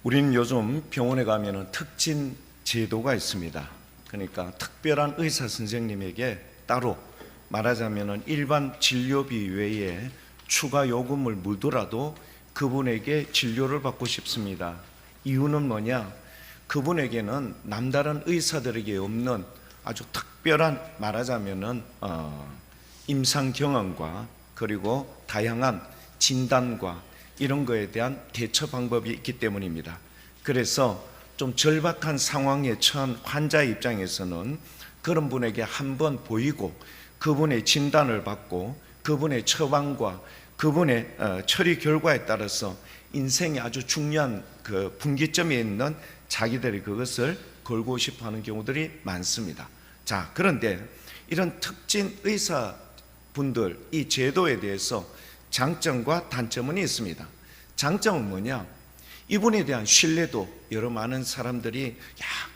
우리는 요즘 병원에 가면은 특진 제도가 있습니다. 그러니까 특별한 의사 선생님에게 따로 말하자면은 일반 진료비 외에 추가 요금을 물더라도 그분에게 진료를 받고 싶습니다. 이유는 뭐냐? 그분에게는 남다른 의사들에게 없는 아주 특별한 말하자면은 임상 경험과 그리고 다양한 진단과 이런 거에 대한 대처 방법이 있기 때문입니다. 그래서 좀 절박한 상황에 처한 환자의 입장에서는 그런 분에게 한번 보이고 그분의 진단을 받고 그분의 처방과 그분의 처리 결과에 따라서 인생의 아주 중요한 그 분기점에 있는 자기들이 그것을 걸고 싶어하는 경우들이 많습니다. 자, 그런데 이런 특진 의사분들 이 제도에 대해서 장점과 단점은 있습니다. 장점은 뭐냐? 이분에 대한 신뢰도 여러 많은 사람들이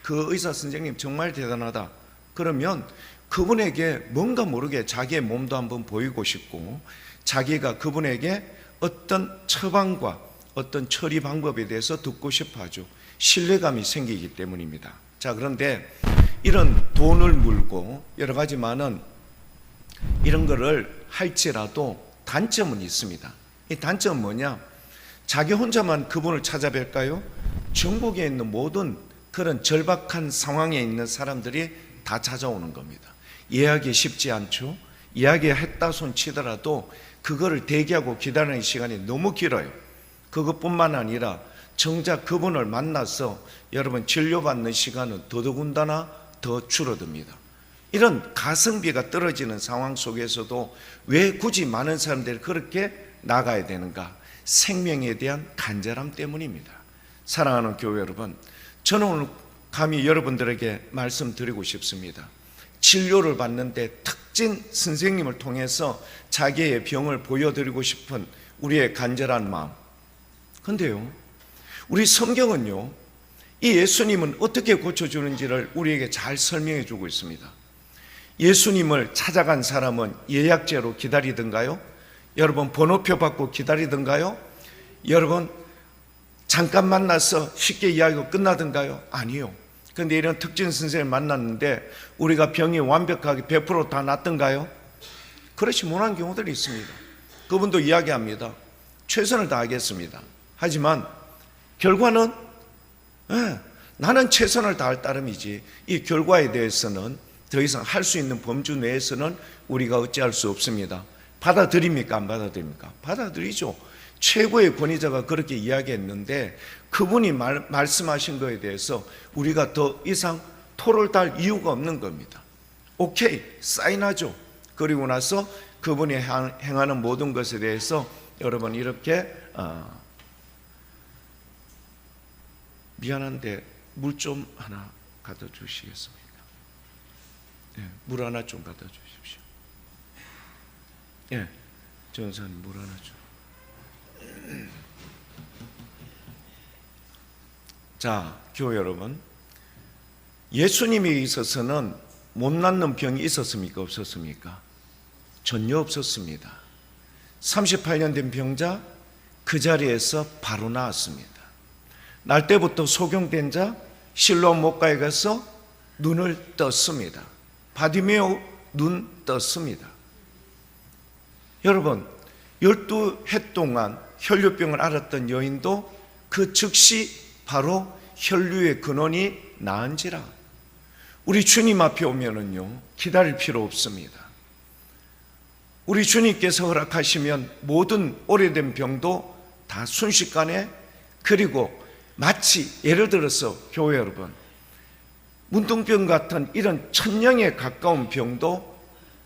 그 의사 선생님 정말 대단하다. 그러면 그분에게 뭔가 모르게 자기의 몸도 한번 보이고 싶고 자기가 그분에게 어떤 처방과 어떤 처리 방법에 대해서 듣고 싶어 하죠. 신뢰감이 생기기 때문입니다. 자, 그런데 이런 돈을 물고 여러 가지 많은 이런 거를 할지라도 단점은 있습니다. 이 단점은 뭐냐? 자기 혼자만 그분을 찾아뵐까요? 전국에 있는 모든 그런 절박한 상황에 있는 사람들이 다 찾아오는 겁니다. 예약이 쉽지 않죠. 예약했다 손 치더라도 그거를 대기하고 기다리는 시간이 너무 길어요. 그것뿐만 아니라 정작 그분을 만나서 여러분 진료받는 시간은 더더군다나 더 줄어듭니다. 이런 가성비가 떨어지는 상황 속에서도 왜 굳이 많은 사람들이 그렇게 나가야 되는가? 생명에 대한 간절함 때문입니다. 사랑하는 교회 여러분, 저는 오늘 감히 여러분들에게 말씀드리고 싶습니다. 진료를 받는데 특진 선생님을 통해서 자기의 병을 보여드리고 싶은 우리의 간절한 마음. 근데요, 우리 성경은요, 이 예수님은 어떻게 고쳐주는지를 우리에게 잘 설명해 주고 있습니다. 예수님을 찾아간 사람은 예약제로 기다리던가요? 여러분 번호표 받고 기다리던가요? 여러분 잠깐 만나서 쉽게 이야기가 끝나던가요? 아니요. 그런데 이런 특진 선생님을 만났는데 우리가 병이 완벽하게 100% 다 낫던가요? 그렇지 못한 경우들이 있습니다. 그분도 이야기합니다. 최선을 다하겠습니다. 하지만 결과는 나는 최선을 다할 따름이지 이 결과에 대해서는 더 이상 할 수 있는 범주 내에서는 우리가 어찌할 수 없습니다. 받아들입니까? 안 받아들입니까? 받아들이죠. 최고의 권위자가 그렇게 이야기했는데 그분이 말씀하신 것에 대해서 우리가 더 이상 토를 달 이유가 없는 겁니다. 오케이, 사인하죠. 그리고 나서 그분이 행하는 모든 것에 대해서 여러분 이렇게 미안한데 물 좀 하나 갖다 주시겠습니까? 네, 물 하나 좀 갖다 주십시오. 예, 전사님 물 하나 좀. 자, 교회 여러분, 예수님에 있어서는 못 낫는 병이 있었습니까? 없었습니까? 전혀 없었습니다. 38년 된 병자 그 자리에서 바로 나았습니다. 날 때부터 소경된 자 실로암 목가에 가서 눈을 떴습니다. 바디메오 눈 떴습니다. 여러분 12해 동안 혈류병을 앓았던 여인도 그 즉시 바로 혈류의 근원이 나은지라. 우리 주님 앞에 오면은요 기다릴 필요 없습니다. 우리 주님께서 허락하시면 모든 오래된 병도 다 순식간에, 그리고 마치 예를 들어서 교회 여러분 문둥병 같은 이런 천령에 가까운 병도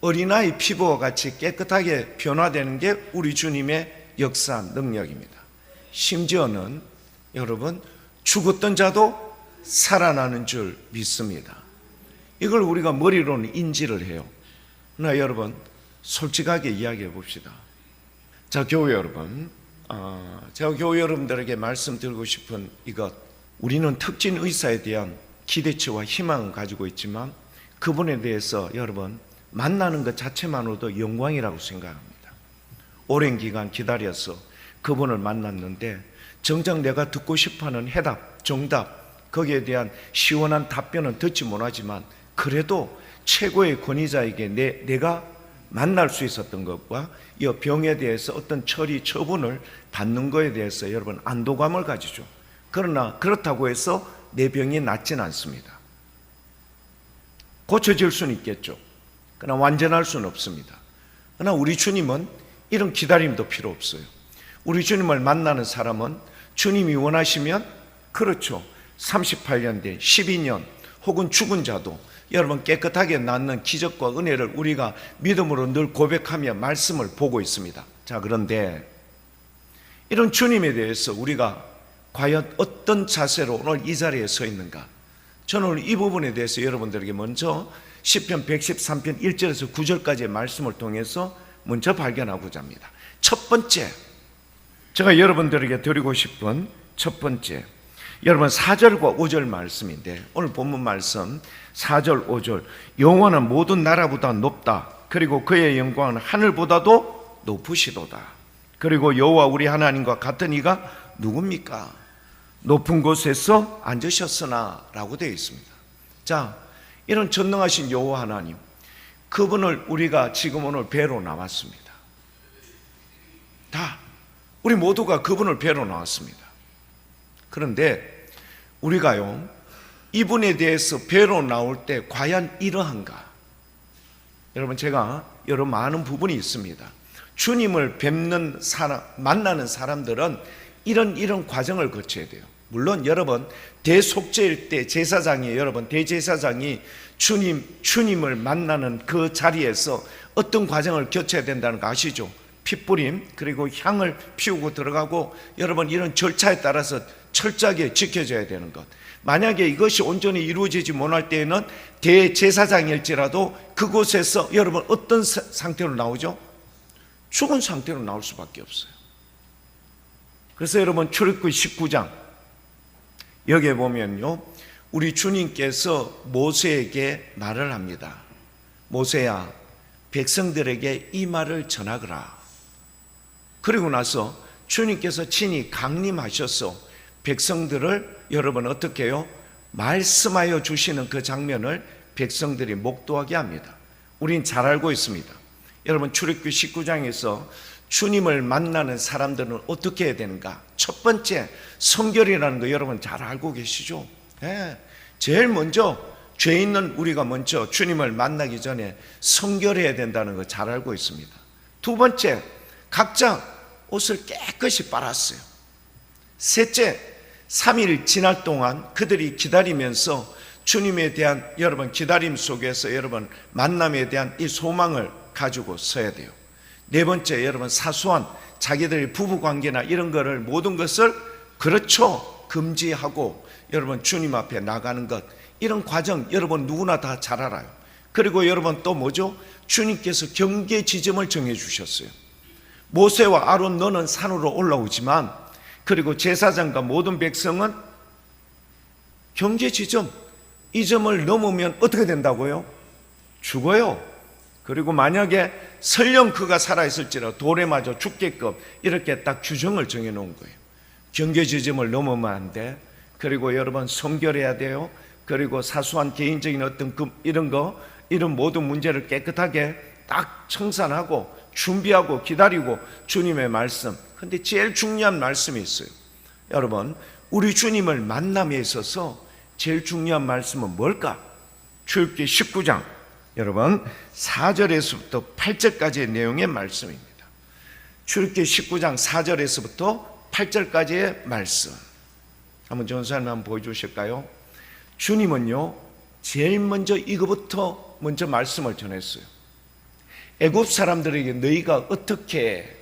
어린아이 피부와 같이 깨끗하게 변화되는 게 우리 주님의 역사 능력입니다. 심지어는 여러분 죽었던 자도 살아나는 줄 믿습니다. 이걸 우리가 머리로는 인지를 해요. 그러나 여러분 솔직하게 이야기해 봅시다. 자, 교회 여러분, 제가 교회 여러분들에게 말씀드리고 싶은 이것, 우리는 특진 의사에 대한 기대치와 희망을 가지고 있지만 그분에 대해서 여러분 만나는 것 자체만으로도 영광이라고 생각합니다. 오랜 기간 기다려서 그분을 만났는데 정작 내가 듣고 싶어하는 해답, 정답, 거기에 대한 시원한 답변은 듣지 못하지만 그래도 최고의 권위자에게 내가 만날 수 있었던 것과 이 병에 대해서 어떤 처리, 처분을 받는 것에 대해서 여러분 안도감을 가지죠. 그러나 그렇다고 해서 내 병이 낫지는 않습니다. 고쳐질 수는 있겠죠. 그러나 완전할 수는 없습니다. 그러나 우리 주님은 이런 기다림도 필요 없어요. 우리 주님을 만나는 사람은 주님이 원하시면 그렇죠. 38년 된 12년 혹은 죽은 자도 여러분 깨끗하게 낫는 기적과 은혜를 우리가 믿음으로 늘 고백하며 말씀을 보고 있습니다. 자, 그런데 이런 주님에 대해서 우리가 과연 어떤 자세로 오늘 이 자리에 서 있는가? 저는 오늘 이 부분에 대해서 여러분들에게 먼저 시편 113편 1절에서 9절까지의 말씀을 통해서 먼저 발견하고자 합니다. 첫 번째, 제가 여러분들에게 드리고 싶은 첫 번째, 여러분 4절과 5절 말씀인데 오늘 본문 말씀 4절 5절, 여호와는 모든 나라보다 높다. 그리고 그의 영광은 하늘보다도 높으시도다. 그리고 여호와 우리 하나님과 같은 이가 누굽니까? 높은 곳에서 앉으셨으나 라고 되어 있습니다. 자, 이런 전능하신 여호와 하나님, 그분을 우리가 지금 오늘 뵈러 나왔습니다. 다 우리 모두가 그분을 뵈러 나왔습니다. 그런데 우리가요, 이분에 대해서 뵈러 나올 때 과연 이러한가? 여러분, 제가 여러 많은 부분이 있습니다. 주님을 뵙는 사람, 만나는 사람들은 이런 과정을 거쳐야 돼요. 물론 여러분, 대속죄일 때 제사장이, 여러분 대제사장이 주님을 만나는 그 자리에서 어떤 과정을 거쳐야 된다는 거 아시죠? 핏부림, 그리고 향을 피우고 들어가고, 여러분 이런 절차에 따라서 철저하게 지켜져야 되는 것. 만약에 이것이 온전히 이루어지지 못할 때에는 대제사장일지라도 그곳에서 여러분 어떤 상태로 나오죠? 죽은 상태로 나올 수밖에 없어요. 그래서 여러분 출애굽기 19장 여기에 보면요, 우리 주님께서 모세에게 말을 합니다. 모세야, 백성들에게 이 말을 전하거라. 그리고 나서 주님께서 친히 강림하셔서 백성들을 여러분 어떻게 해요? 말씀하여 주시는 그 장면을 백성들이 목도하게 합니다. 우린 잘 알고 있습니다. 여러분 출애굽기 19장에서 주님을 만나는 사람들은 어떻게 해야 되는가? 첫 번째, 성결이라는 거 여러분 잘 알고 계시죠? 네. 제일 먼저 죄 있는 우리가 먼저 주님을 만나기 전에 성결해야 된다는 거 잘 알고 있습니다. 두 번째, 각자 옷을 깨끗이 빨았어요. 셋째, 3일 지날 동안 그들이 기다리면서 주님에 대한 여러분 기다림 속에서 여러분 만남에 대한 이 소망을 가지고 서야 돼요. 네 번째, 여러분 사소한 자기들의 부부관계나 이런 거를 모든 것을 그렇죠 금지하고 여러분 주님 앞에 나가는 것, 이런 과정 여러분 누구나 다 잘 알아요. 그리고 여러분 또 뭐죠? 주님께서 경계 지점을 정해 주셨어요. 모세와 아론 너는 산으로 올라오지만, 그리고 제사장과 모든 백성은 경계 지점, 이 점을 넘으면 어떻게 된다고요? 죽어요. 그리고 만약에 설령 그가 살아있을지라 돌에 맞아 죽게끔 이렇게 딱 규정을 정해 놓은 거예요. 경계 지점을 넘으면 안 돼. 그리고 여러분 성결해야 돼요. 그리고 사소한 개인적인 어떤 이런 모든 문제를 깨끗하게 딱 청산하고 준비하고 기다리고 주님의 말씀. 근데 제일 중요한 말씀이 있어요. 여러분, 우리 주님을 만남에 있어서 제일 중요한 말씀은 뭘까? 출애굽기 19장 여러분 4절에서부터 8절까지의 내용의 말씀입니다. 출애굽기 19장 4절에서부터 8절까지의 말씀. 한번 전사님 한번 보여주실까요? 주님은요 제일 먼저 이거부터 먼저 말씀을 전했어요. 애굽 사람들에게 너희가 어떻게,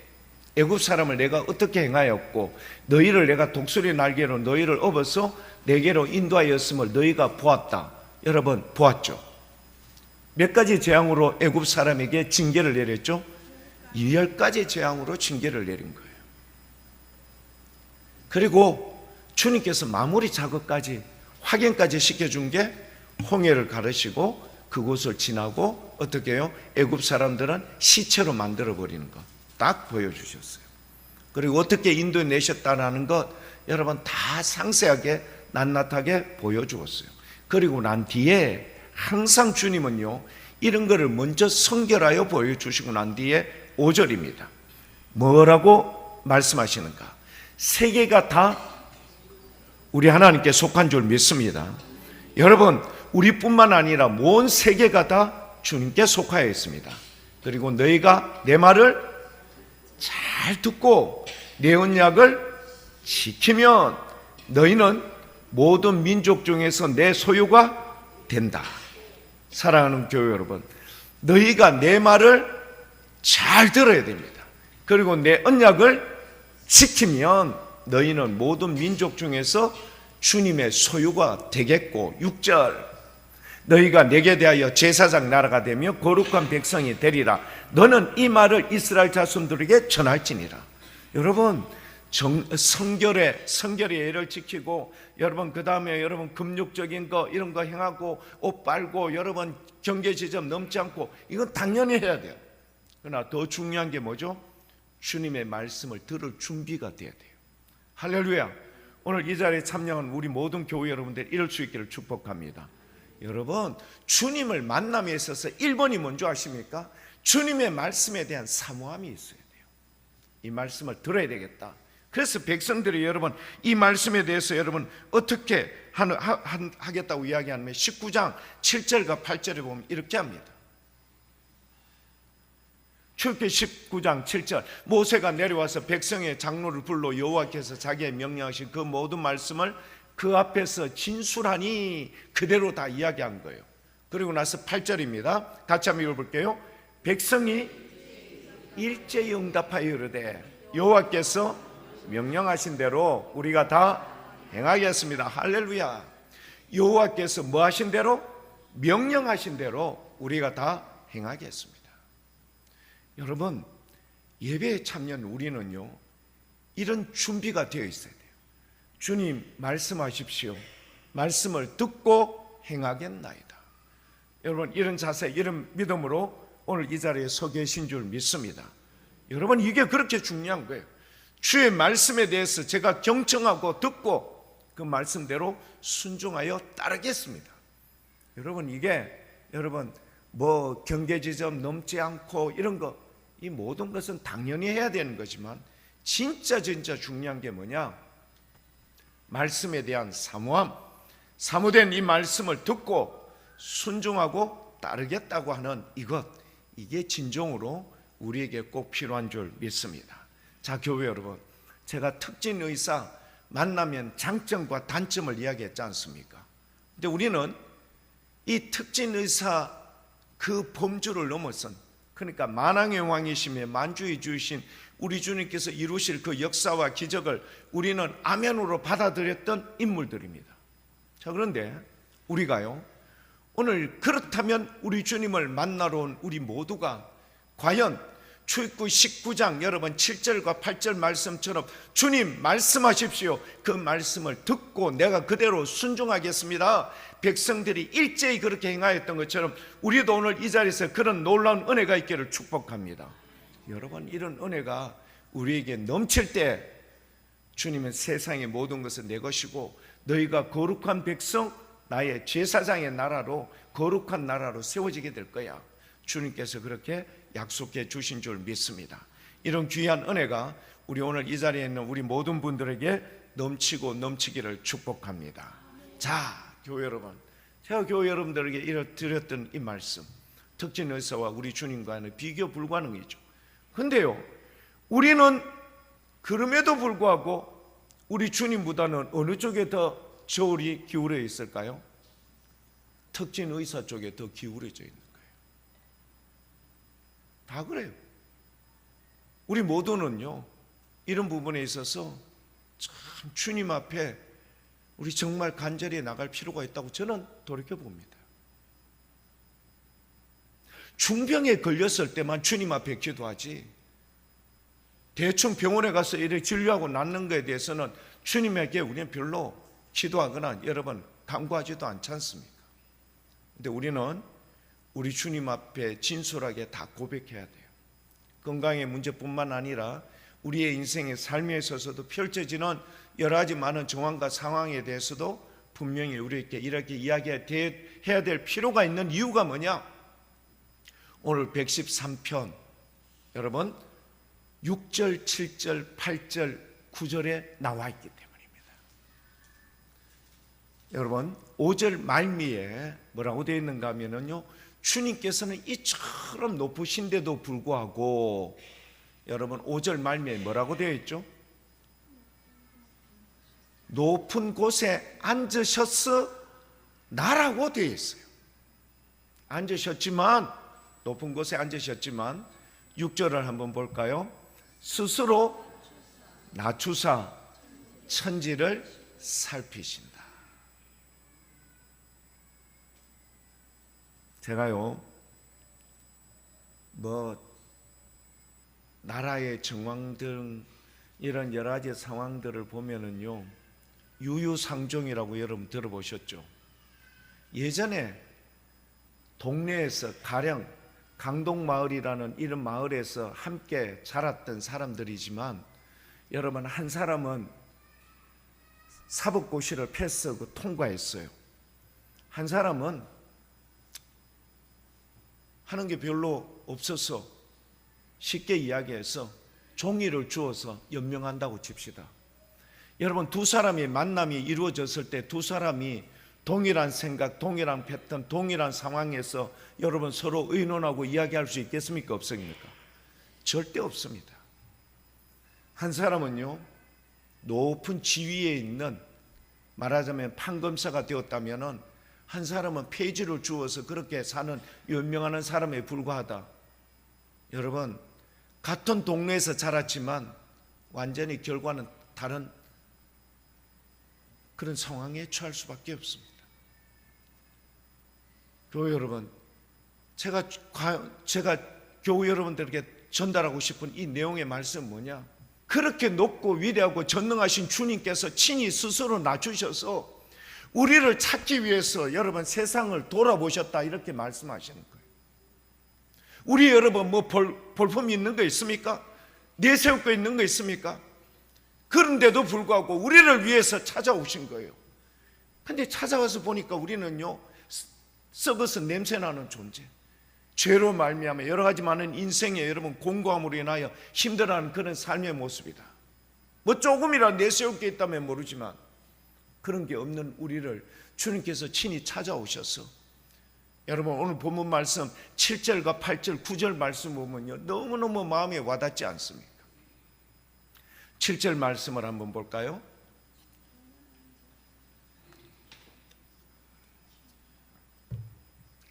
애굽 사람을 내가 어떻게 행하였고 너희를 내가 독수리 날개로 너희를 업어서 내게로 인도하였음을 너희가 보았다. 여러분 보았죠? 몇 가지 재앙으로 애굽 사람에게 징계를 내렸죠? 10가지 재앙으로 징계를 내린 거예요. 그리고 주님께서 마무리 작업까지 확인까지 시켜준 게 홍해를 가르시고 그곳을 지나고 어떻게 해요? 애굽 사람들은 시체로 만들어 버리는 것 딱 보여주셨어요. 그리고 어떻게 인도해 내셨다는 것 여러분 다 상세하게 낱낱하게 보여주었어요. 그리고 난 뒤에 항상 주님은요, 이런 거를 먼저 성결하여 보여주시고 난 뒤에 5절입니다. 뭐라고 말씀하시는가? 세계가 다 우리 하나님께 속한 줄 믿습니다. 여러분, 우리뿐만 아니라 온 세계가 다 주님께 속하여 있습니다. 그리고 너희가 내 말을 잘 듣고 내 언약을 지키면 너희는 모든 민족 중에서 내 소유가 된다. 사랑하는 교회 여러분, 너희가 내 말을 잘 들어야 됩니다. 그리고 내 언약을 지키면 너희는 모든 민족 중에서 주님의 소유가 되겠고, 6절, 너희가 내게 대하여 제사장 나라가 되며 거룩한 백성이 되리라. 너는 이 말을 이스라엘 자손들에게 전할지니라. 여러분, 성결의 예를 지키고, 여러분 그 다음에 여러분 금욕적인 거 이런 거 행하고, 옷 빨고, 여러분 경계지점 넘지 않고, 이건 당연히 해야 돼요. 그러나 더 중요한 게 뭐죠? 주님의 말씀을 들을 준비가 돼야 돼요. 할렐루야. 오늘 이 자리에 참여한 우리 모든 교회 여러분들 이럴 수 있기를 축복합니다. 여러분, 주님을 만남에 있어서 1번이 뭔지 아십니까? 주님의 말씀에 대한 사모함이 있어야 돼요. 이 말씀을 들어야 되겠다. 그래서 백성들이 여러분 이 말씀에 대해서 여러분 어떻게 하겠다고 이야기하면 19장 7절과 8절에 보면 이렇게 합니다. 출애굽기 19장 7절, 모세가 내려와서 백성의 장로를 불러 여호와께서 자기의 명령하신 그 모든 말씀을 그 앞에서 진술하니, 그대로 다 이야기한 거예요. 그리고 나서 8절입니다. 같이 한번 읽어볼게요. 백성이 일제히 응답하여 이르되 여호와께서 명령하신 대로 우리가 다 행하겠습니다. 할렐루야. 여호와께서 뭐 하신 대로? 명령하신 대로 우리가 다 행하겠습니다. 여러분, 예배에 참여한 우리는요, 이런 준비가 되어 있어야 돼요. 주님 말씀하십시오. 말씀을 듣고 행하겠나이다. 여러분, 이런 자세, 이런 믿음으로 오늘 이 자리에 서 계신 줄 믿습니다. 여러분, 이게 그렇게 중요한 거예요. 주의 말씀에 대해서 제가 경청하고 듣고 그 말씀대로 순종하여 따르겠습니다. 여러분, 이게 여러분 뭐 경계지점 넘지 않고 이런 거, 이 모든 것은 당연히 해야 되는 거지만 진짜 중요한 게 뭐냐? 말씀에 대한 사모함, 사모된 이 말씀을 듣고 순종하고 따르겠다고 하는 이게 진정으로 우리에게 꼭 필요한 줄 믿습니다. 자, 교회 여러분, 제가 특진 의사 만나면 장점과 단점을 이야기했지 않습니까? 근데 우리는 이 특진 의사 그 범주를 넘어선, 그러니까 만왕의 왕이시며 만주의 주이신 우리 주님께서 이루실 그 역사와 기적을 우리는 아멘으로 받아들였던 인물들입니다. 자, 그런데 우리가요, 오늘 그렇다면 우리 주님을 만나러 온 우리 모두가 과연 출애굽기 19장 여러분 7절과 8절 말씀처럼 주님 말씀하십시오, 그 말씀을 듣고 내가 그대로 순종하겠습니다, 백성들이 일제히 그렇게 행하였던 것처럼 우리도 오늘 이 자리에서 그런 놀라운 은혜가 있기를 축복합니다. 여러분, 이런 은혜가 우리에게 넘칠 때 주님은 세상의 모든 것은 내 것이고 너희가 거룩한 백성, 나의 제사장의 나라로, 거룩한 나라로 세워지게 될 거야, 주님께서 그렇게 약속해 주신 줄 믿습니다. 이런 귀한 은혜가 우리 오늘 이 자리에 있는 우리 모든 분들에게 넘치고 넘치기를 축복합니다. 자, 교회 여러분, 제가 교회 여러분들에게 드렸던 이 말씀, 특진 의사와 우리 주님과는 비교 불가능이죠. 근데요, 우리는 그럼에도 불구하고 우리 주님보다는 어느 쪽에 더 저울이 기울어 있을까요? 특진 의사 쪽에 더 기울어져 있는 거예요. 다 그래요. 우리 모두는요, 이런 부분에 있어서 참 주님 앞에 우리 정말 간절히 나갈 필요가 있다고 저는 돌이켜봅니다. 중병에 걸렸을 때만 주님 앞에 기도하지, 대충 병원에 가서 이렇게 진료하고 낫는 것에 대해서는 주님에게 우리는 별로 기도하거나 여러분 간구하지도 않지 않습니까? 근데 우리는 우리 주님 앞에 진솔하게 다 고백해야 돼요. 건강의 문제뿐만 아니라 우리의 인생의 삶에 있어서도 펼쳐지는 여러 가지 많은 정황과 상황에 대해서도 분명히 우리에게 이렇게 이야기해야 될 필요가 있는 이유가 뭐냐? 오늘 113편 여러분 6절, 7절, 8절, 9절에 나와 있기 때문입니다. 여러분 5절 말미에 뭐라고 되어 있는가 하면요, 주님께서는 이처럼 높으신데도 불구하고 여러분 5절 말미에 뭐라고 되어 있죠? 높은 곳에 앉으셨으 나라고 되어 있어요. 앉으셨지만, 높은 곳에 앉으셨지만 6절을 한번 볼까요? 스스로 낮추사 천지를 살피신다. 제가요 나라의 정황 등 이런 여러 가지 상황들을 보면은요, 유유상종이라고 여러분 들어보셨죠? 예전에 동네에서 가령 강동마을이라는 이런 마을에서 함께 자랐던 사람들이지만, 여러분 한 사람은 사법고시를 패스하고 통과했어요. 한 사람은 하는 게 별로 없어서, 쉽게 이야기해서 종이를 주어서 연명한다고 칩시다. 여러분 두 사람의 만남이 이루어졌을 때 두 사람이 동일한 생각, 동일한 패턴, 동일한 상황에서 여러분 서로 의논하고 이야기할 수 있겠습니까? 없습니까? 절대 없습니다. 한 사람은요, 높은 지위에 있는, 말하자면 판검사가 되었다면은, 한 사람은 페이지를 주어서 그렇게 사는 연명하는 사람에 불과하다. 여러분 같은 동네에서 자랐지만 완전히 결과는 다른 그런 상황에 처할 수밖에 없습니다. 교회 여러분, 제가 교회 여러분들에게 전달하고 싶은 이 내용의 말씀은 뭐냐? 그렇게 높고 위대하고 전능하신 주님께서 친히 스스로 낮추셔서 우리를 찾기 위해서 여러분 세상을 돌아보셨다, 이렇게 말씀하시는 거예요. 우리 여러분 뭐 볼품이 있는 거 있습니까? 내세울 거 있는 거 있습니까? 그런데도 불구하고 우리를 위해서 찾아오신 거예요. 근데 찾아와서 보니까 우리는요, 썩어서 냄새나는 존재, 죄로 말미암아 여러 가지 많은 인생에 여러분 공고함으로 인하여 힘들어하는 그런 삶의 모습이다. 뭐 조금이라도 내세울 게 있다면 모르지만 그런 게 없는 우리를 주님께서 친히 찾아오셔서, 여러분 오늘 본문 말씀 7절과 8절, 9절 말씀 보면요, 너무너무 마음에 와닿지 않습니까? 7절 말씀을 한번 볼까요?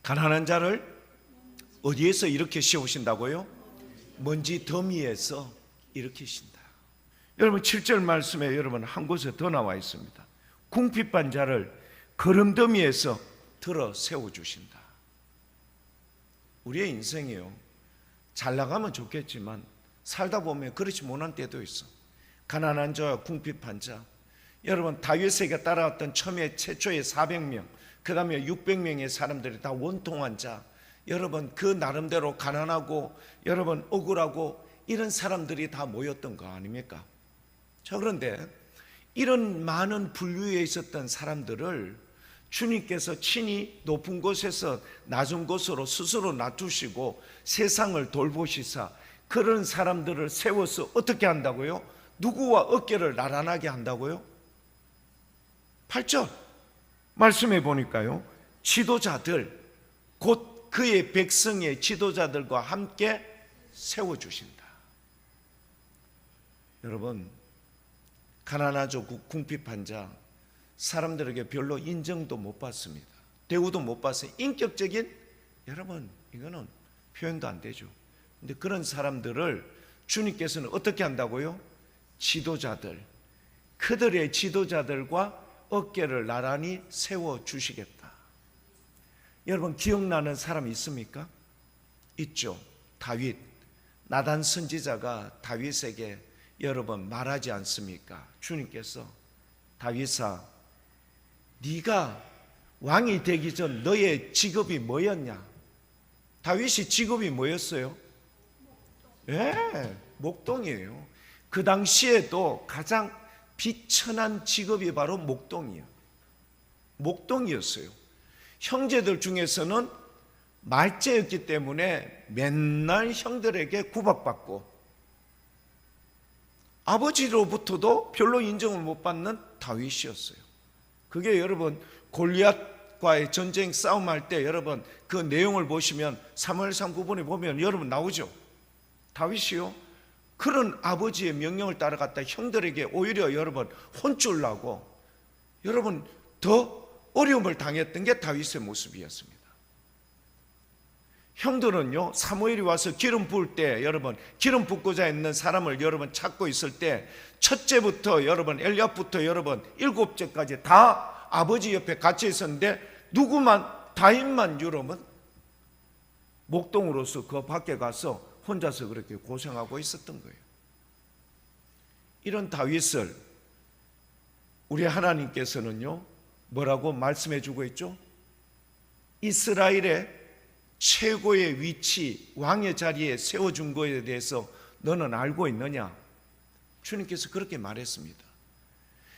가난한 자를 어디에서 이렇게 세우신다고요? 먼지 더미에서 일으키신다. 여러분 7절 말씀에 여러분 한 곳에 더 나와 있습니다. 궁핍한 자를 거름더미에서 들어 세워주신다. 우리의 인생이요, 잘 나가면 좋겠지만 살다 보면 그렇지 못한 때도 있어. 가난한 자와 궁핍한 자, 여러분 다윗에게 따라왔던 처음에 최초의 400명, 그 다음에 600명의 사람들이 다 원통한 자, 여러분 그 나름대로 가난하고 여러분 억울하고 이런 사람들이 다 모였던 거 아닙니까? 자, 그런데 이런 많은 분류에 있었던 사람들을 주님께서 친히 높은 곳에서 낮은 곳으로 스스로 낮추시고 세상을 돌보시사 그런 사람들을 세워서 어떻게 한다고요? 누구와 어깨를 나란하게 한다고요? 8절 말씀해 보니까요, 지도자들 곧 그의 백성의 지도자들과 함께 세워주신다. 여러분 가난하죠, 궁핍한 자, 사람들에게 별로 인정도 못 받습니다. 대우도 못 받아요. 인격적인, 여러분 이거는 표현도 안 되죠. 근데 그런 사람들을 주님께서는 어떻게 한다고요? 지도자들, 그들의 지도자들과 어깨를 나란히 세워주시겠다. 여러분 기억나는 사람 있습니까? 있죠. 다윗. 나단 선지자가 다윗에게 여러분 말하지 않습니까? 주님께서 다윗아, 네가 왕이 되기 전 너의 직업이 뭐였냐? 다윗이 직업이 뭐였어요? 목동이에요. 그 당시에도 가장 비천한 직업이 바로 목동이었어요. 형제들 중에서는 말째였기 때문에 맨날 형들에게 구박받고 아버지로부터도 별로 인정을 못 받는 다윗이었어요. 그게 여러분 골리앗과의 전쟁 싸움할 때 여러분 그 내용을 보시면 사무엘상 9번에 보면 여러분 나오죠. 다윗이요 그런 아버지의 명령을 따라갔다 형들에게 오히려 여러분 혼쭐 나고 여러분 더 어려움을 당했던 게 다윗의 모습이었습니다. 형들은요 사무엘이 와서 기름 부을 때 여러분 기름 붓고자 있는 사람을 여러분 찾고 있을 때 첫째부터 여러분 엘리압부터 여러분 7째까지 다 아버지 옆에 같이 있었는데 누구만 다윗만 여러분 목동으로서 그 밖에 가서 혼자서 그렇게 고생하고 있었던 거예요. 이런 다윗을 우리 하나님께서는요 뭐라고 말씀해 주고 있죠? 이스라엘의 최고의 위치 왕의 자리에 세워준 거에 대해서 너는 알고 있느냐? 주님께서 그렇게 말했습니다.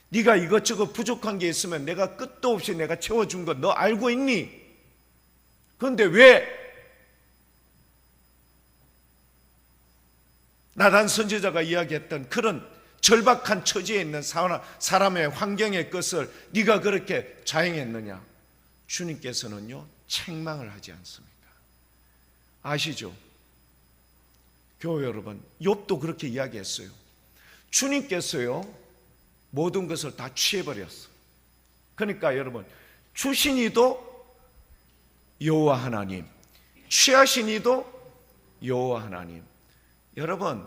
네가 이것저것 부족한 게 있으면 내가 끝도 없이 내가 채워준 거 너 알고 있니? 그런데 왜 나단 선지자가 이야기했던 그런 절박한 처지에 있는 사람의 환경의 것을 네가 그렇게 자행했느냐? 주님께서는요 책망을 하지 않습니다. 아시죠? 교회 여러분, 욥도 그렇게 이야기했어요. 주님께서요 모든 것을 다 취해버렸어요. 그러니까 여러분 주신 이도 여호와 하나님, 취하신 이도 여호와 하나님. 여러분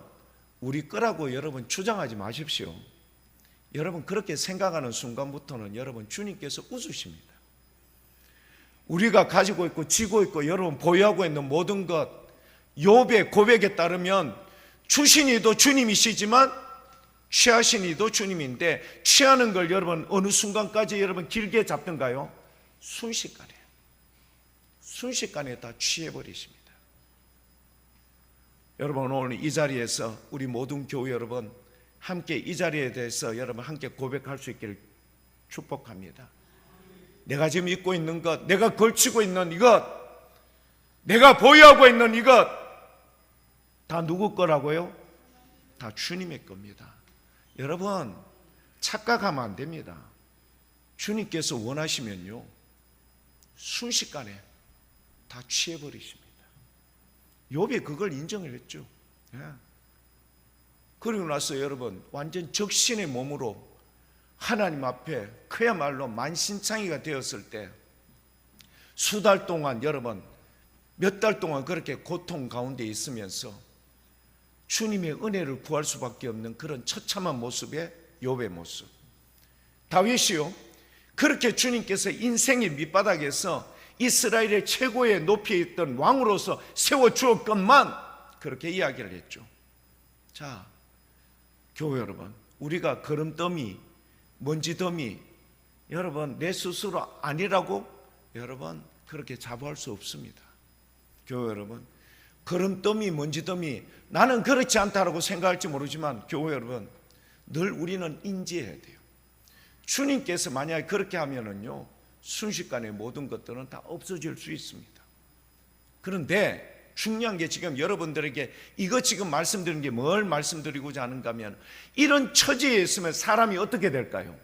우리 거라고 여러분 주장하지 마십시오. 여러분 그렇게 생각하는 순간부터는 여러분 주님께서 웃으십니다. 우리가 가지고 있고 쥐고 있고 여러분 보유하고 있는 모든 것 욥의 고백에 따르면 주신 이도 주님이시지만 취하신 이도 주님인데 취하는 걸 여러분 어느 순간까지 여러분 길게 잡던가요? 순식간에 다 취해버리십니다. 여러분 오늘 이 자리에서 우리 모든 교회 여러분 함께 이 자리에 대해서 여러분 함께 고백할 수 있기를 축복합니다. 내가 지금 입고 있는 것, 내가 걸치고 있는 이것, 내가 보유하고 있는 이것 다 누구 거라고요? 다 주님의 겁니다. 여러분 착각하면 안 됩니다. 주님께서 원하시면요 순식간에 다 취해버리십니다. 욥이 그걸 인정을 했죠. 그리고 나서 여러분 완전 적신의 몸으로 하나님 앞에 그야말로 만신창이가 되었을 때 수달 동안 여러분 몇 달 동안 그렇게 고통 가운데 있으면서 주님의 은혜를 구할 수밖에 없는 그런 처참한 모습의 욥의 모습. 다윗이요 그렇게 주님께서 인생의 밑바닥에서 이스라엘의 최고의 높이에 있던 왕으로서 세워주었건만 그렇게 이야기를 했죠. 자 교회 여러분 우리가 거름더미 먼지더미 여러분 내 스스로 아니라고 여러분 그렇게 자부할 수 없습니다. 교회 여러분 거름더미 먼지더미 나는 그렇지 않다라고 생각할지 모르지만 교회 여러분 늘 우리는 인지해야 돼요. 주님께서 만약에 그렇게 하면은요 순식간에 모든 것들은 다 없어질 수 있습니다. 그런데 중요한 게 지금 여러분들에게 이거 지금 말씀드리는 게 뭘 말씀드리고자 하는가 하면 이런 처지에 있으면 사람이 어떻게 될까요?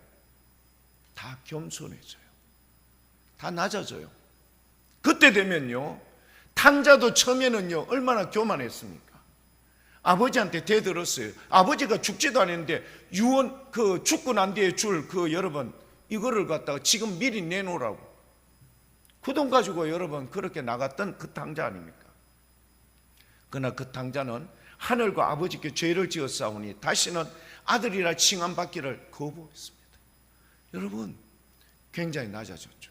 다 겸손해져요. 다 낮아져요. 그때 되면요 탕자도 처음에는요 얼마나 교만했습니까? 아버지한테 대들었어요. 아버지가 죽지도 않았는데 유언 그 죽고 난 뒤에 줄 그 여러분 이거를 갖다가 지금 미리 내놓으라고 그 돈 가지고 여러분 그렇게 나갔던 그 탕자 아닙니까? 그러나 그 탕자는 하늘과 아버지께 죄를 지었사오니 다시는 아들이라 칭함받기를 거부했습니다. 여러분 굉장히 낮아졌죠.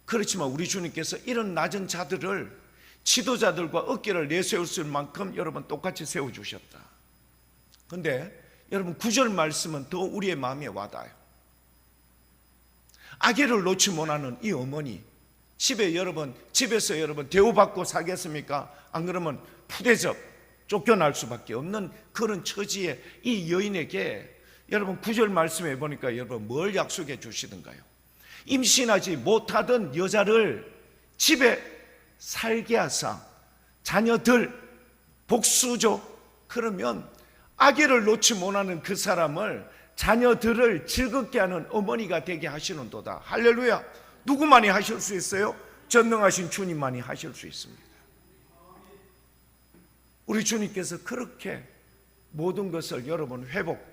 그렇지만 우리 주님께서 이런 낮은 자들을 지도자들과 어깨를 내세울 수 있을 만큼 여러분 똑같이 세워주셨다. 그런데 여러분 9절 말씀은 더 우리의 마음에 와닿아요. 아기를 놓지 못하는 이 어머니 집에서 여러분 대우받고 살겠습니까? 안 그러면 푸대접 쫓겨날 수밖에 없는 그런 처지에 이 여인에게 여러분 9절 말씀에 보니까 여러분 뭘 약속해 주시던가요? 임신하지 못하던 여자를 집에 살게 하사 자녀들 복수죠. 그러면 아기를 놓지 못하는 그 사람을 자녀들을 즐겁게 하는 어머니가 되게 하시는도다. 할렐루야. 누구만이 하실 수 있어요? 전능하신 주님만이 하실 수 있습니다. 우리 주님께서 그렇게 모든 것을 여러분 회복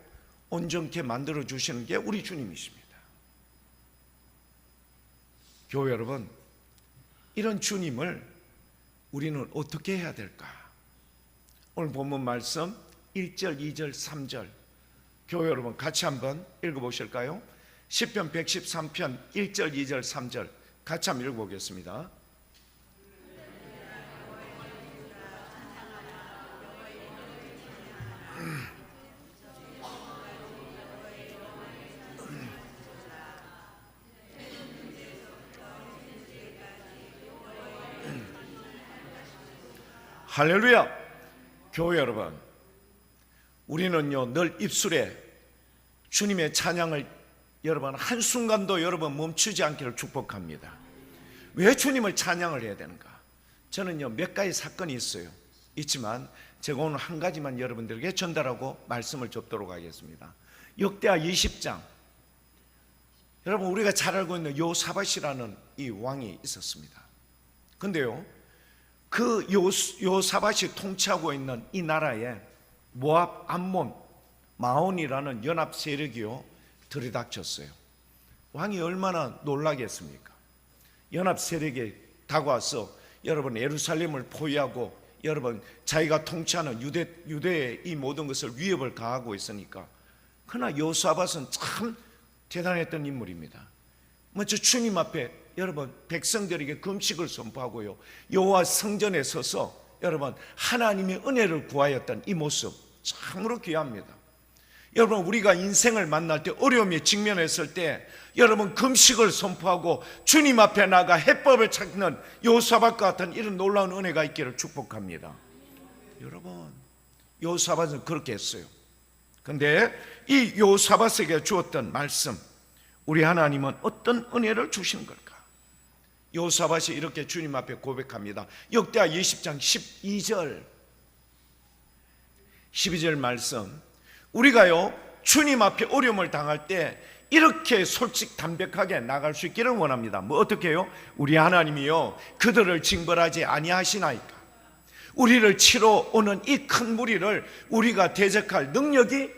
온전케 만들어 주시는 게 우리 주님이십니다. 교회 여러분, 이런 주님을 우리는 어떻게 해야 될까? 오늘 본문 말씀 1절, 2절, 3절 교회 여러분 같이 한번 읽어보실까요? 시편 113편 1절, 2절, 3절 같이 한번 읽어보겠습니다. 할렐루야. 교회 여러분, 우리는요 늘 입술에 주님의 찬양을 여러분 한순간도 여러분 멈추지 않기를 축복합니다. 왜 주님을 찬양을 해야 되는가? 저는요 몇 가지 사건이 있지만 제가 오늘 한 가지만 여러분들에게 전달하고 말씀을 접도록 하겠습니다. 역대하 20장, 여러분 우리가 잘 알고 있는 요사밧이라는 이 왕이 있었습니다. 근데요 그 요사밧이 통치하고 있는 이 나라에 모압, 암몬, 마온이라는 연합 세력이요 들이닥쳤어요. 왕이 얼마나 놀라겠습니까? 연합 세력이 다가와서 여러분 예루살렘을 포위하고 여러분 자기가 통치하는 유대의 이 모든 것을 위협을 가하고 있으니까, 그러나 요사밧은 참 대단했던 인물입니다. 먼저 주님 앞에 여러분 백성들에게 금식을 선포하고요 여호와 성전에 서서 여러분 하나님의 은혜를 구하였던 이 모습 참으로 귀합니다. 여러분 우리가 인생을 만날 때 어려움에 직면했을 때 여러분 금식을 선포하고 주님 앞에 나가 해법을 찾는 요사밧과 같은 이런 놀라운 은혜가 있기를 축복합니다. 여러분 요사밧은 그렇게 했어요. 근데 이 요사밧에게 주었던 말씀, 우리 하나님은 어떤 은혜를 주신 걸까? 요사밧이 이렇게 주님 앞에 고백합니다. 역대하 20장 12절 말씀, 우리가요 주님 앞에 어려움을 당할 때 이렇게 솔직 담백하게 나갈 수 있기를 원합니다. 뭐 어떻게 해요? 우리 하나님이요 그들을 징벌하지 아니하시나이까? 우리를 치러 오는 이 큰 무리를 우리가 대적할 능력이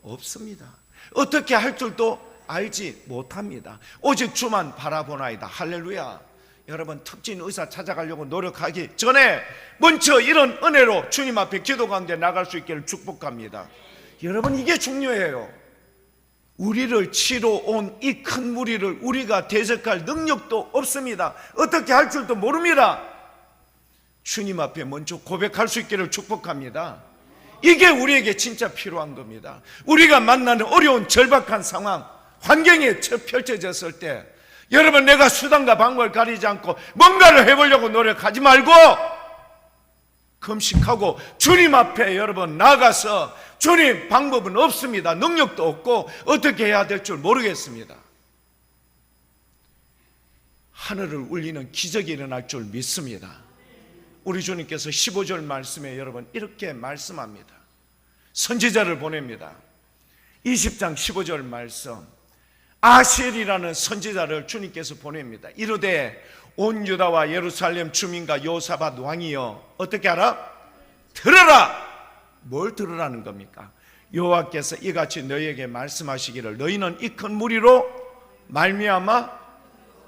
없습니다. 어떻게 할 줄도 알지 못합니다. 오직 주만 바라보나이다. 할렐루야. 여러분 특진 의사 찾아가려고 노력하기 전에 먼저 이런 은혜로 주님 앞에 기도 가운데 나갈 수 있기를 축복합니다. 여러분 이게 중요해요. 우리를 치러 온 이 큰 무리를 우리가 대적할 능력도 없습니다. 어떻게 할 줄도 모릅니다. 주님 앞에 먼저 고백할 수 있기를 축복합니다. 이게 우리에게 진짜 필요한 겁니다. 우리가 만나는 어려운 절박한 상황, 환경에 펼쳐졌을 때 여러분 내가 수단과 방법을 가리지 않고 뭔가를 해보려고 노력하지 말고 금식하고 주님 앞에 여러분 나가서 주님 방법은 없습니다. 능력도 없고 어떻게 해야 될 줄 모르겠습니다. 하늘을 울리는 기적이 일어날 줄 믿습니다. 우리 주님께서 15절 말씀에 여러분 이렇게 말씀합니다. 선지자를 보냅니다. 20장 15절 말씀, 아셀이라는 선지자를 주님께서 보냅니다. 이르되 온 유다와 예루살렘 주민과 요사밧 왕이여 어떻게 하라? 들으라. 뭘 들으라는 겁니까? 여호와께서 이같이 너희에게 말씀하시기를 너희는 이 큰 무리로 말미암아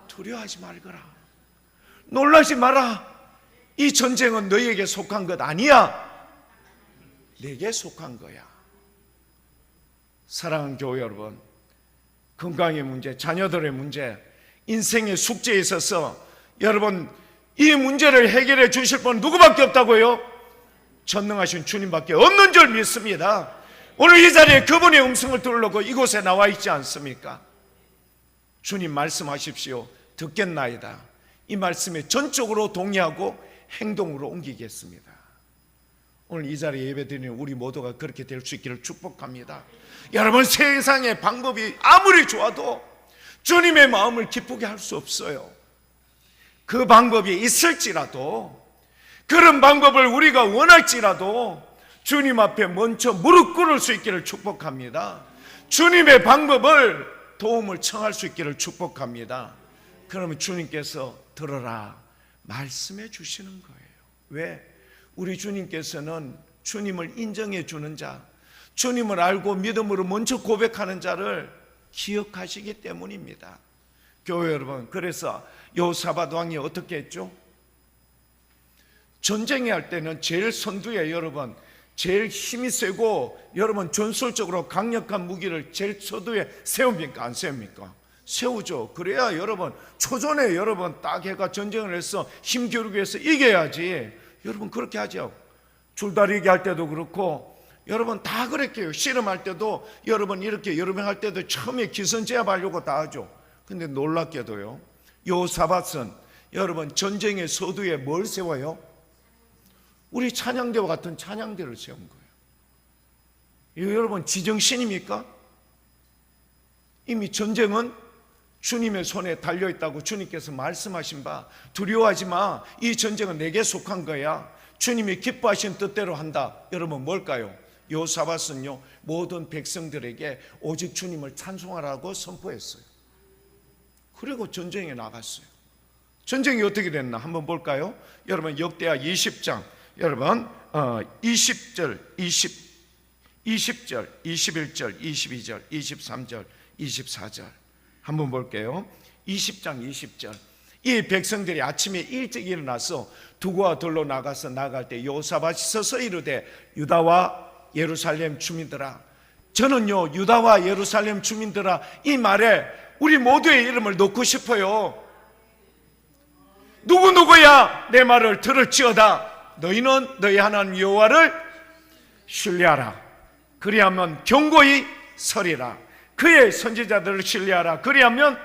두려워하지 말거라. 놀라지 마라. 이 전쟁은 너희에게 속한 것 아니야. 내게 속한 거야. 사랑하는 교회 여러분, 건강의 문제, 자녀들의 문제, 인생의 숙제에 있어서 여러분 이 문제를 해결해 주실 분 누구밖에 없다고요? 전능하신 주님밖에 없는 줄 믿습니다. 오늘 이 자리에 그분의 음성을 들으려고 이곳에 나와 있지 않습니까? 주님 말씀하십시오. 듣겠나이다. 이 말씀에 전적으로 동의하고 행동으로 옮기겠습니다. 오늘 이 자리에 예배드리는 우리 모두가 그렇게 될 수 있기를 축복합니다. 여러분, 세상의 방법이 아무리 좋아도 주님의 마음을 기쁘게 할 수 없어요. 그 방법이 있을지라도, 그런 방법을 우리가 원할지라도 주님 앞에 먼저 무릎 꿇을 수 있기를 축복합니다. 주님의 방법을 도움을 청할 수 있기를 축복합니다. 그러면 주님께서 들어라 말씀해 주시는 거예요. 왜? 우리 주님께서는 주님을 인정해 주는 자, 주님을 알고 믿음으로 먼저 고백하는 자를 기억하시기 때문입니다. 교회 여러분, 그래서 여호사밧 왕이 어떻게 했죠? 전쟁에 할 때는 제일 선두에 여러분, 제일 힘이 세고 여러분 전술적으로 강력한 무기를 제일 서두에 세웁니까? 안 세웁니까? 세우죠. 그래야 여러분 초전에 여러분 딱 해가 전쟁을 해서 힘겨루기 해서 이겨야지. 여러분 그렇게 하죠. 줄다리기 할 때도 그렇고 여러분 다 그랬게요. 씨름할 때도 여러분 이렇게 여러 명 할 때도 처음에 기선제압하려고 다 하죠. 근데 놀랍게도요, 여호사밧은 여러분 전쟁의 서두에 뭘 세워요? 우리 찬양대와 같은 찬양대를 세운 거예요. 이거 여러분 지정신입니까? 이미 전쟁은 주님의 손에 달려있다고 주님께서 말씀하신 바, 두려워하지 마, 이 전쟁은 내게 속한 거야, 주님이 기뻐하신 뜻대로 한다. 여러분 뭘까요? 여호사밧은요 모든 백성들에게 오직 주님을 찬송하라고 선포했어요. 그리고 전쟁에 나갔어요. 전쟁이 어떻게 됐나 한번 볼까요? 여러분 역대하 20장 여러분 20절, 20절, 21절, 22절, 23절, 24절 한번 볼게요. 20장 20절, 이 백성들이 아침에 일찍 일어나서 두고와 돌로 나가서 나갈 때 여호사밧이 서서 이르되 유다와 예루살렘 주민들아, 저는요 유다와 예루살렘 주민들아 이 말에 우리 모두의 이름을 넣고 싶어요. 누구누구야 내 말을 들을지어다. 너희는 너희 하나님 여호와를 신뢰하라. 그리하면 견고히 서리라. 그의 선지자들을 신뢰하라. 그리하면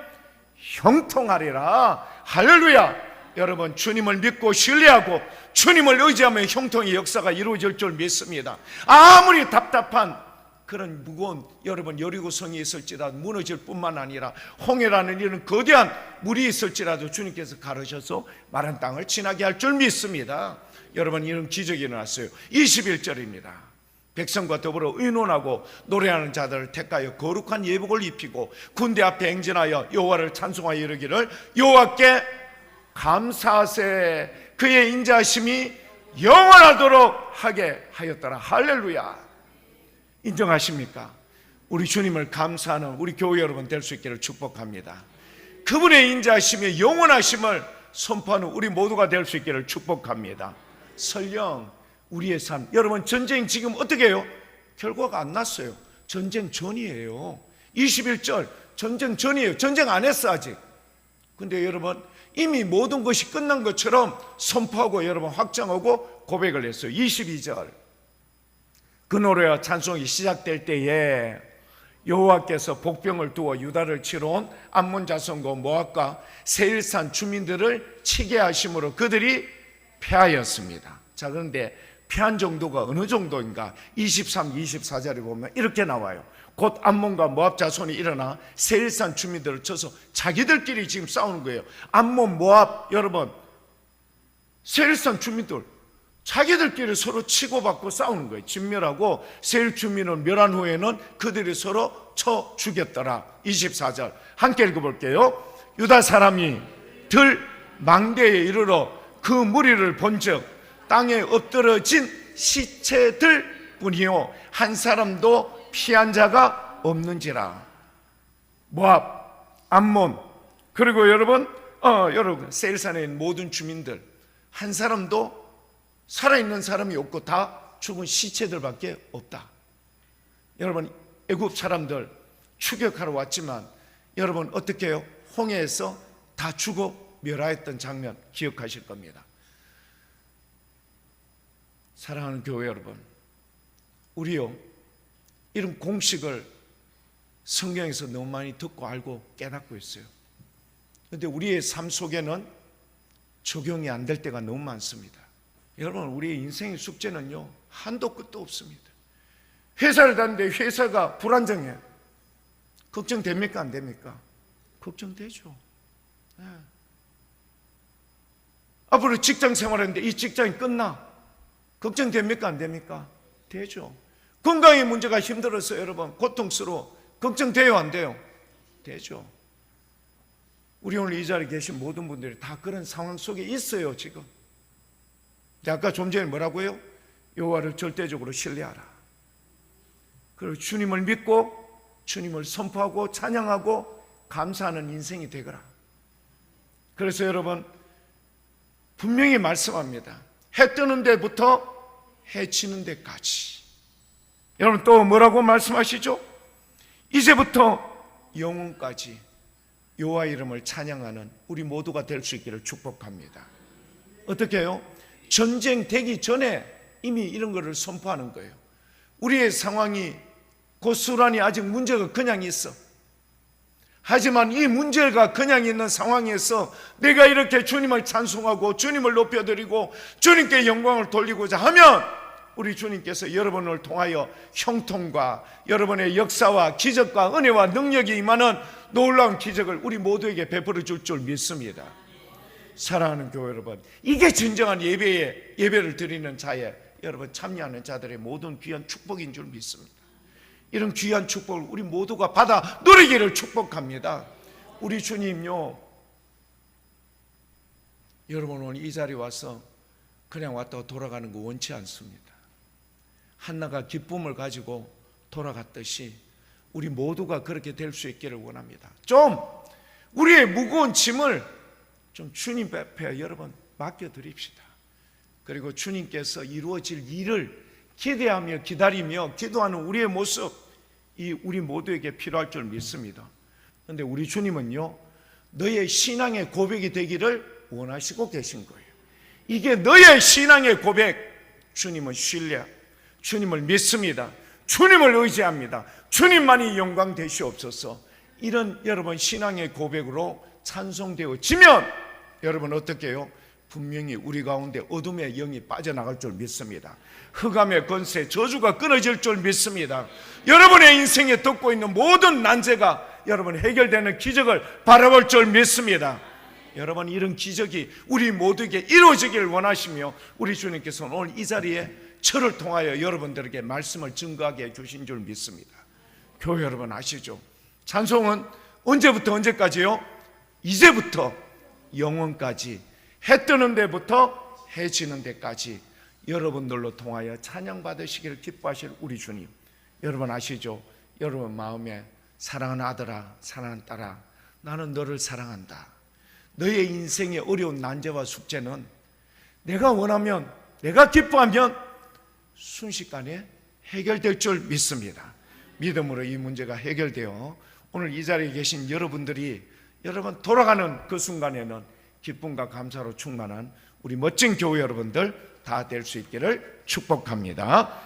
형통하리라. 할렐루야. 여러분 주님을 믿고 신뢰하고 주님을 의지하면 형통의 역사가 이루어질 줄 믿습니다. 아무리 답답한 그런 무거운 여러분 여리고성이 있을지라도 무너질 뿐만 아니라 홍해라는 이런 거대한 물이 있을지라도 주님께서 가르셔서 마른 땅을 지나게 할 줄 믿습니다. 여러분 이런 기적이 일어났어요. 21절입니다. 백성과 더불어 의논하고 노래하는 자들을 택하여 거룩한 예복을 입히고 군대 앞에 행진하여 여호와를 찬송하여 이르기를 여호와께 감사하세 그의 인자하심이 영원하도록 하게 하였더라. 할렐루야. 인정하십니까? 우리 주님을 감사하는 우리 교회 여러분 될 수 있기를 축복합니다. 그분의 인자하심의 영원하심을 선포하는 우리 모두가 될 수 있기를 축복합니다. 설령 우리의 삶, 여러분 전쟁 지금 어떻게 해요? 결과가 안 났어요. 전쟁 전이에요. 21절 전쟁 전이에요. 전쟁 안 했어 아직. 근데 여러분 이미 모든 것이 끝난 것처럼 선포하고 여러분 확정하고 고백을 했어요. 22절 그 노래와 찬송이 시작될 때에 여호와께서 복병을 두어 유다를 치러 온 암몬 자손과 모압과 세일산 주민들을 치게 하심으로 그들이 패하였습니다. 자, 그런데 패한 정도가 어느 정도인가? 23, 24절에 보면 이렇게 나와요. 곧 암몬과 모압 자손이 일어나 세일산 주민들을 쳐서 자기들끼리 지금 싸우는 거예요. 암몬, 모압, 여러분 세일산 주민들 자기들끼리 서로 치고받고 싸우는 거예요. 진멸하고 세일 주민을 멸한 후에는 그들이 서로 쳐 죽였더라. 24절 함께 읽어볼게요. 유다 사람이 들 망대에 이르러 그 무리를 본즉 땅에 엎드러진 시체들 뿐이요 한 사람도 피한 자가 없는지라. 모압, 암몬 그리고 여러분 세일산에 있는 모든 주민들 한 사람도 살아있는 사람이 없고 다 죽은 시체들밖에 없다. 여러분 애굽 사람들 추격하러 왔지만 여러분 어떻게 해요? 홍해에서 다 죽어 멸하였던 장면 기억하실 겁니다. 사랑하는 교회 여러분, 우리요 이런 공식을 성경에서 너무 많이 듣고 알고 깨닫고 있어요. 그런데 우리의 삶 속에는 적용이 안 될 때가 너무 많습니다. 여러분 우리의 인생의 숙제는요 한도 끝도 없습니다. 회사를 다니는데 회사가 불안정해. 걱정됩니까? 안 됩니까? 걱정되죠. 네. 앞으로 직장 생활하는데 이 직장이 끝나. 걱정됩니까? 안 됩니까? 되죠. 건강의 문제가 힘들어서 여러분 고통스러워. 걱정돼요? 안 돼요? 되죠. 우리 오늘 이 자리에 계신 모든 분들이 다 그런 상황 속에 있어요 지금. 근데 아까 좀 전에 뭐라고요? 여호와를 절대적으로 신뢰하라. 그리고 주님을 믿고 주님을 선포하고 찬양하고 감사하는 인생이 되거라. 그래서 여러분 분명히 말씀합니다. 해 뜨는 데부터 해 지는 데까지. 여러분 또 뭐라고 말씀하시죠? 이제부터 영원까지 여호와 이름을 찬양하는 우리 모두가 될 수 있기를 축복합니다. 어떻게 해요? 전쟁 되기 전에 이미 이런 거를 선포하는 거예요. 우리의 상황이 고스란히 아직 문제가 그냥 있어. 하지만 이 문제가 그냥 있는 상황에서 내가 이렇게 주님을 찬송하고 주님을 높여드리고 주님께 영광을 돌리고자 하면 우리 주님께서 여러분을 통하여 형통과 여러분의 역사와 기적과 은혜와 능력이 임하는 놀라운 기적을 우리 모두에게 베풀어 줄 줄 믿습니다. 사랑하는 교회 여러분, 이게 진정한 예배를 드리는 자에 여러분 참여하는 자들의 모든 귀한 축복인 줄 믿습니다. 이런 귀한 축복을 우리 모두가 받아 누리기를 축복합니다. 우리 주님요, 여러분 오늘 이 자리에 와서 그냥 왔다가 돌아가는 거 원치 않습니다. 한나가 기쁨을 가지고 돌아갔듯이 우리 모두가 그렇게 될 수 있기를 원합니다. 좀 우리의 무거운 짐을 좀 주님 앞에 여러분 맡겨드립시다. 그리고 주님께서 이루어질 일을 기대하며 기다리며 기도하는 우리의 모습, 이 우리 모두에게 필요할 줄 믿습니다. 그런데 우리 주님은요, 너의 신앙의 고백이 되기를 원하시고 계신 거예요. 이게 너의 신앙의 고백. 주님은 신뢰, 주님을 믿습니다. 주님을 의지합니다. 주님만이 영광 되시옵소서. 이런 여러분 신앙의 고백으로 찬송되어지면 여러분 어떻게 해요? 분명히 우리 가운데 어둠의 영이 빠져나갈 줄 믿습니다. 흑암의 권세, 저주가 끊어질 줄 믿습니다. 여러분의 인생에 덮고 있는 모든 난제가 여러분 해결되는 기적을 바라볼 줄 믿습니다. 여러분 이런 기적이 우리 모두에게 이루어지기를 원하시며 우리 주님께서는 오늘 이 자리에 저를 통하여 여러분들에게 말씀을 증거하게 해주신 줄 믿습니다. 교회 여러분 아시죠? 찬송은 언제부터 언제까지요? 이제부터 영원까지, 해 뜨는 데부터 해 지는 데까지 여러분들로 통하여 찬양 받으시기를 기뻐하실 우리 주님. 여러분 아시죠? 여러분 마음에 사랑하는 아들아, 사랑하는 딸아, 나는 너를 사랑한다. 너의 인생의 어려운 난제와 숙제는 내가 원하면, 내가 기뻐하면 순식간에 해결될 줄 믿습니다. 믿음으로 이 문제가 해결되어 오늘 이 자리에 계신 여러분들이 여러분 돌아가는 그 순간에는 기쁨과 감사로 충만한 우리 멋진 교회 여러분들 다 될 수 있기를 축복합니다.